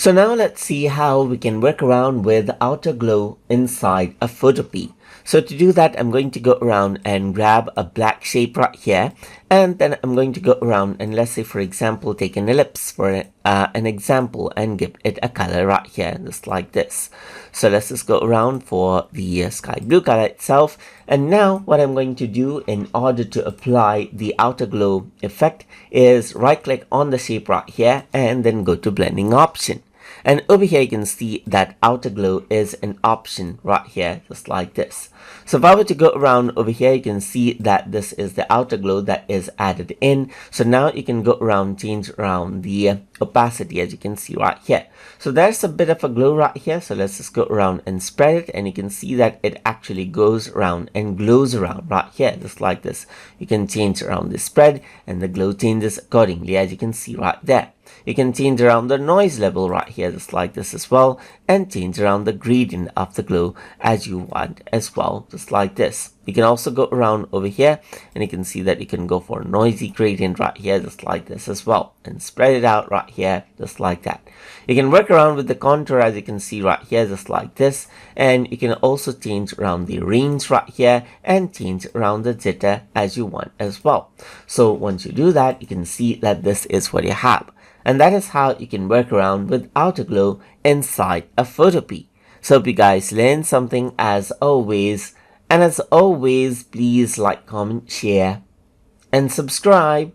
So now let's see how we can work around with outer glow inside a Photopea. So to do that, I'm going to go around and grab a black shape right here, and then I'm going to go around and, let's say for example, take an ellipse for an example and give it a color right here, just like this. So let's just go around for the sky blue color itself. And now what I'm going to do in order to apply the outer glow effect is right click on the shape right here and then go to blending option. And over here you can see that outer glow is an option right here, just like this. So if I were to go around over here, you can see that this is the outer glow that is added in. So now you can go around, change around the opacity, as you can see right here. So there's a bit of a glow right here. So let's just go around and spread it, and you can see that it actually goes around and glows around right here, just like this. You can change around the spread and the glow changes accordingly, as you can see right there. You can change around the noise level right here, just like this as well, and change around the gradient of the glow as you want as well, just like this. You can also go around over here, and you can see that you can go for a noisy gradient right here, just like this as well, and spread it out right here, just like that. You can work around with the contour, as you can see right here, just like this, and you can also change around the range right here and change around the jitter as you want as well. So once you do that, you can see that this is what you have. And that is how you can work around with outer glow inside a Photopea. So hope you guys learned something as always. And as always, please like, comment, share, and subscribe.